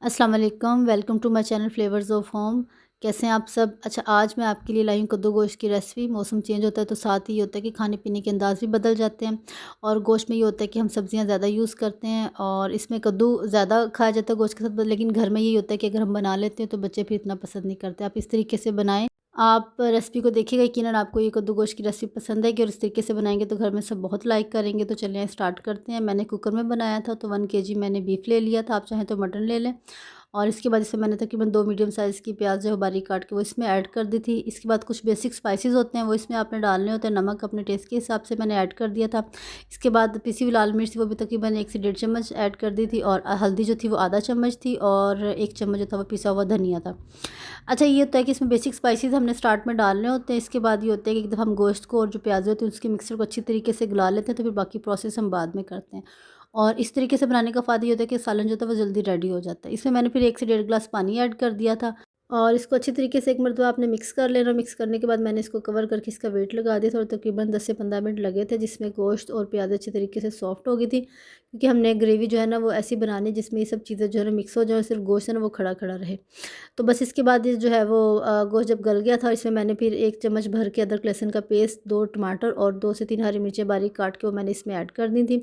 अस्सलाम वालेकुम, welcome to my channel Flavours of Home. कैसे हैं आप सब? अच्छा, आज मैं आपके लिए लाई हूँ कद्दू गोश्त की रेसिपी। मौसम चेंज होता है तो साथ ही ये होता है कि खाने पीने के अंदाज़ भी बदल जाते हैं। और गोश्त में ये होता है कि हम सब्जियां ज़्यादा यूज़ करते हैं और इसमें कद्दू ज़्यादा खाया जाता है गोश्त के साथ, लेकिन घर में यही होता है कि अगर हम बना लेते हैं तो बच्चे फिर इतना पसंद नहीं करते। आप इस तरीके से बनाएं। आप रेसिपी को देखिएगा, यकीनन आपको ये कद्दू गोश्त की रेसिपी पसंद आएगी और इस तरीके से बनाएंगे तो घर में सब बहुत लाइक करेंगे। तो चलिए स्टार्ट करते हैं। मैंने कुकर में बनाया था तो 1 kg मैंने बीफ ले लिया था, आप चाहें तो मटन ले लें। और इसके बाद इसमें मैंने तकरीबन 2 मीडियम साइज़ की प्याज जो है बारीक काट के वो इसमें ऐड कर दी थी। इसके बाद कुछ बेसिक स्पाइसेस होते हैं वो इसमें आपने डालने होते हैं। नमक अपने टेस्ट के हिसाब से मैंने ऐड कर दिया था। इसके बाद पिसी हुई लाल मिर्च थी वो भी तकरीबन 1 से 1.5 चम्मच ऐड कर दी थी। और हल्दी जो थी वो आधा चम्मच थी और 1 चम्मच जो था वो पिसा हुआ धनिया था। अच्छा, ये होता है कि इसमें बेसिक स्पाइसेस हमने स्टार्ट में डालने होते हैं। इसके बाद ये होता है कि एक दफ़ा हम गोश्त को और जो प्याज़ होती है उसके मिक्सर को अच्छी तरीके से गला लेते हैं, तो फिर बाकी प्रोसेस हम बाद में करते हैं। और इस तरीके से बनाने का फ़ायदा ये होता है कि सालन जो होता है वो जल्दी रेडी हो जाता है। इसमें मैंने फिर 1 से 1.5 गिलास पानी ऐड कर दिया था और इसको अच्छी तरीके से एक मरतबा आपने मिक्स कर लेना। मिक्स करने के बाद मैंने इसको कवर करके इसका वेट लगा दिया था और तकरीबन 10 से 15 मिनट लगे थे, जिसमें गोश्त और प्याज़ अच्छी तरीके से सॉफ्ट हो गई थी। क्योंकि हमने ग्रेवी जो है ना वो ऐसी बनानी जिसमें ये सब चीज़ें जो है ना मिक्स हो जाए, सिर्फ गोश्त है ना वो खड़ा खड़ा रहे। तो बस इसके बाद ये जो है वो गोश्त जब गल गया था, इसमें मैंने फिर 1 चम्मच भर के अदरक लहसुन का पेस्ट, 2 टमाटर और 2 से 3 हरी मिर्चें बारीक काट के वो मैंने इसमें ऐड कर दी थी।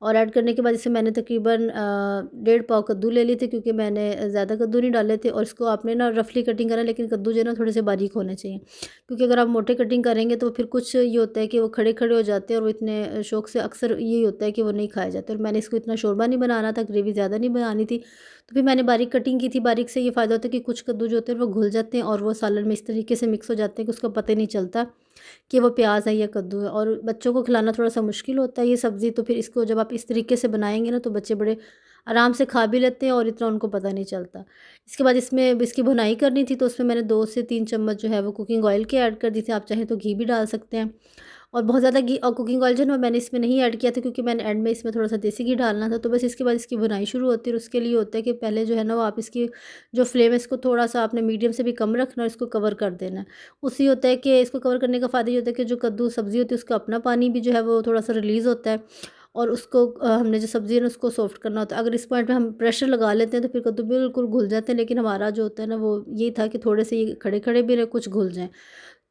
और ऐड करने के बाद इसे मैंने तकरीबन 1.5 पाव कद्दू ले ली थी, क्योंकि मैंने ज़्यादा कद्दू नहीं डाले थे। और इसको आपने ना रफली कटिंग करना, लेकिन कद्दू जो है ना थोड़े से बारीक होने चाहिए, क्योंकि अगर आप मोटे कटिंग करेंगे तो फिर कुछ ये होता है कि वो खड़े खड़े हो जाते हैं और वो इतने शौक से अक्सर यही होता है कि वो नहीं खाए जाते। और मैंने इसको इतना शोरबा नहीं बनाना था, ग्रेवी ज़्यादा नहीं बनानी थी, तो फिर मैंने बारीक कटिंग की थी। बारीक से ये फ़ायदा होता है कि कुछ कद्दू जो होते हैं वो घुल जाते हैं और वो सालन में इस तरीके से मिक्स हो जाते हैं कि उसका पता ही नहीं चलता कि वो प्याज है या कद्दू है। और बच्चों को खिलाना थोड़ा सा मुश्किल होता है ये सब्ज़ी, तो फिर इसको जब आप इस तरीके से बनाएंगे ना तो बच्चे बड़े आराम से खा भी लेते हैं और इतना उनको पता नहीं चलता। इसके बाद इसमें इसकी भुनाई करनी थी, तो उसमें मैंने 2 से 3 चम्मच जो है वो कुकिंग ऑयल के ऐड कर दी थी। आप चाहें तो घी भी डाल सकते हैं। और बहुत ज़्यादा घी और कुकिंग ऑयल जो है ना मैंने इसमें नहीं ऐड किया था, क्योंकि मैंने एंड में इसमें थोड़ा सा देसी घी डालना था। तो बस इसके बाद इसकी भुनाई शुरू होती है और उसके लिए होता है कि पहले जो है ना वो आप इसकी जो फ्लेम है इसको थोड़ा सा आपने मीडियम से भी कम रखना और इसको कवर कर देना है। उससे होता है कि इसको कवर करने का फ़ायदा ये होता है कि जो कद्दू सब्ज़ी होती है उसका अपना पानी भी जो है वो थोड़ा सा रिलीज़ होता है। और उसको हमने जो सब्ज़ी है ना उसको सॉफ्ट करना होता है। अगर इस पॉइंट पे हम प्रेशर लगा लेते हैं तो फिर कद्दू बिल्कुल घुल जाते हैं, लेकिन हमारा जो होता है ना वो यही था कि थोड़े से ये खड़े खड़े भी रहे, कुछ घुल जाएँ।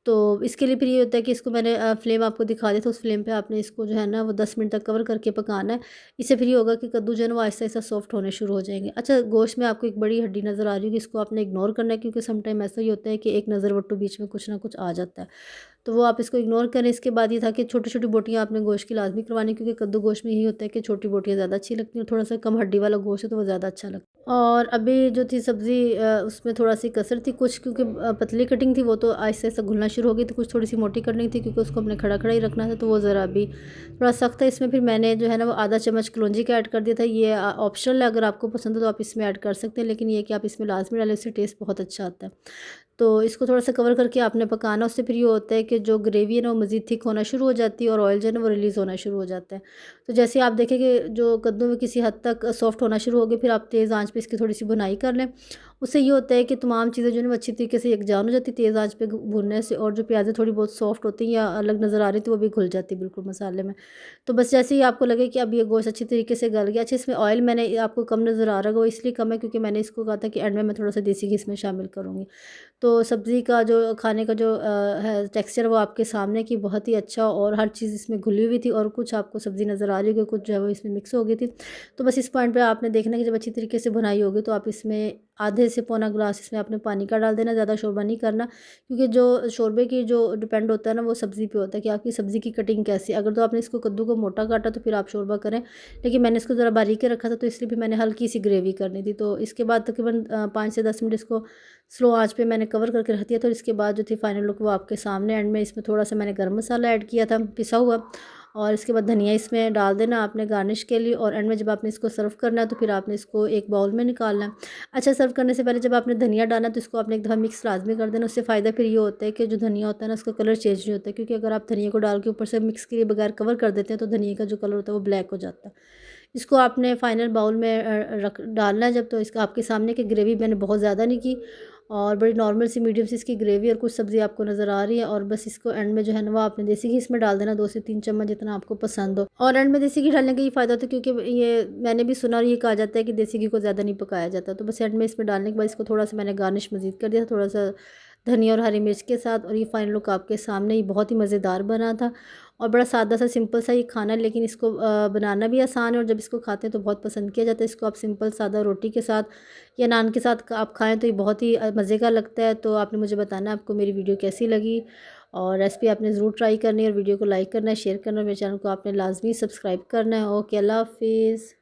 तो इसके लिए फिर ये होता है कि इसको मैंने फ्लेम आपको दिखा दिया था, उस फ्लेम पे आपने इसको जो है ना वो 10 मिनट तक कवर करके पकाना है। इससे फिर ये होगा कि कद्दू जो है ना वो आहिस्ता-आहिस्ता सॉफ्ट होने शुरू हो जाएँगे। अच्छा, गोश्त में आपको एक बड़ी हड्डी नज़र आ रही होगी, इसको आपने इग्नोर करना है, क्योंकि सम टाइम ऐसा ही होता है कि एक नज़र वट्टू बीच में कुछ ना कुछ आ जाता है। तो वो आप इसको इग्नोर करें। इसके बाद ये था कि छोटी-छोटी बोटियाँ आपने गोश्त की लाज़मी करवानी, क्योंकि कद्दू गोश्त में यही होता है कि छोटी बोटियाँ ज़्यादा अच्छी लगती हैं और थोड़ा-सा कम हड्डी वाला गोश्त है तो वो ज़्यादा अच्छा लगता है। और अभी जो थी सब्ज़ी उसमें थोड़ा-सी कसर थी कुछ, क्योंकि पतली कटिंग थी वो तो आहिस्ता-आहिस्ता घुलना शुरू हो गई थी। कुछ थोड़ी-सी मोटी कटिंग थी क्योंकि उसको हमने खड़ा-खड़ा ही रखना था, तो वो ज़रा अभी थोड़ा सख्त है। इसमें फिर मैंने जो है ना वो आधा चम्मच कलौंजी का ऐड कर दिया था। ये ऑप्शनल है, अगर आपको पसंद हो तो आप इसमें ऐड कर सकते हैं, लेकिन ये है कि आप इसमें लाज़मी डालें, इससे टेस्ट बहुत अच्छा आता है। तो इसको थोड़ा-सा कवर करके आपने पकाना। उससे फिर ये होता है कि जो ग्रेवी है ना वो मज़ीद थिक होना शुरू हो जाती है और ऑयल जो है ना वो रिलीज़ होना शुरू हो जाता है। तो जैसे आप देखें कि जो कद्दू में किसी हद तक सॉफ्ट होना शुरू हो गए, फिर आप तेज़ आँच पे इसकी थोड़ी-सी भुनाई कर लें। उससे ये होता है कि तमाम चीज़ें जो है ना वो अच्छी तरीके से यकजान हो जाती है तेज़ आँच पे भूनने से, और जो प्याज़ें थोड़ी बहुत सॉफ्ट होती हैं या अलग नज़र आ रही थी वो भी घुल जाती है बिल्कुल मसाले में। तो बस जैसे ही आपको लगे कि अब ये गोश्त अच्छी तरीके से गल गया। अच्छा, इसमें ऑयल मैंने आपको कम नज़र आ रहा होगा, वो इसलिए कम है क्योंकि मैंने इसको कहा था कि एंड में मैं थोड़ा-सा देसी घी इसमें शामिल करूँगी। तो सब्ज़ी का जो खाने का जो है टेक्सचर वो आपके सामने कि बहुत ही अच्छा, और हर चीज़ इसमें घुली हुई थी और कुछ आपको सब्ज़ी नज़र आ रही होगी, कुछ जो है वो इसमें मिक्स हो गई थी। तो बस इस पॉइंट पे आपने देखना कि जब अच्छी तरीके से भुनाई होगी तो आप इसमें आधे से पौना ग्लास इसमें आपने पानी का डाल देना, ज़्यादा शोरबा नहीं करना, क्योंकि जो शोरबे की जो डिपेंड होता है ना वो सब्ज़ी पे होता है कि आपकी सब्ज़ी की कटिंग कैसी है। अगर तो आपने इसको कद्दू को मोटा काटा तो फिर आप शोरबा करें, लेकिन मैंने इसको ज़रा बारीक ही रखा था तो इसलिए भी मैंने हल्की सी ग्रेवी करनी थी। तो इसके बाद तकरीबन 5 से 10 मिनट इसको स्लो आँच पे मैंने कवर करके रख दिया था। और इसके बाद जो थी फाइनल लुक वो आपके सामने। एंड में इसमें थोड़ा-सा मैंने गरम मसाला ऐड किया था पिसा हुआ, और इसके बाद धनिया इसमें डाल देना आपने गार्निश के लिए। और एंड में जब आपने इसको सर्व करना है तो फिर आपने इसको एक बाउल में निकालना है। अच्छा, सर्व करने से पहले जब आपने धनिया डालना है तो इसको आपने एक दफ़ा मिक्स लाज़मी कर देना। उससे फ़ायदा फिर ये होता है कि जो धनिया होता है ना उसका कलर चेंज नहीं होता, क्योंकि अगर आप धनिया को डाल के ऊपर से मिक्स किए बगैर कवर कर देते हैं तो धनिया का जो कलर होता है वो ब्लैक हो जाता है। इसको आपने फाइनल बाउल में रख डालना है जब, तो इसका आपके सामने की ग्रेवी मैंने बहुत ज़्यादा नहीं की। और बड़ी नॉर्मल सी मीडियम सी इसकी ग्रेवी और कुछ सब्ज़ी आपको नज़र आ रही है। और बस इसको एंड में जो है ना वो आपने देसी घी इसमें डाल देना, 2 से 3 चम्मच जितना आपको पसंद हो। और एंड में देसी घी डालने का ये फ़ायदा होता है क्योंकि ये मैंने भी सुना और ये कहा जाता है कि देसी घी को ज़्यादा नहीं पकाया जाता। तो बस एंड में इसमें डालने के बाद इसको थोड़ा सा मैंने गार्निश मज़ीद कर दिया, थोड़ा सा धनिया और हरी मिर्च के साथ। और ये फाइनल लुक आपके सामने, ये बहुत ही मज़ेदार बना था और बड़ा सादा सा सिंपल सा ये खाना है, लेकिन इसको बनाना भी आसान है और जब इसको खाते हैं तो बहुत पसंद किया जाता है। इसको आप सिंपल सादा रोटी के साथ या नान के साथ आप खाएं तो ये बहुत ही मज़े का लगता है। तो आपने मुझे बताना है आपको मेरी वीडियो कैसी लगी और रेसिपी आपने ज़रूर ट्राई करनी है और वीडियो को लाइक करना है, शेयर करना है, मेरे चैनल को आपने लाजमी सब्सक्राइब करना है। ओके, अल्लाह हाफिज़।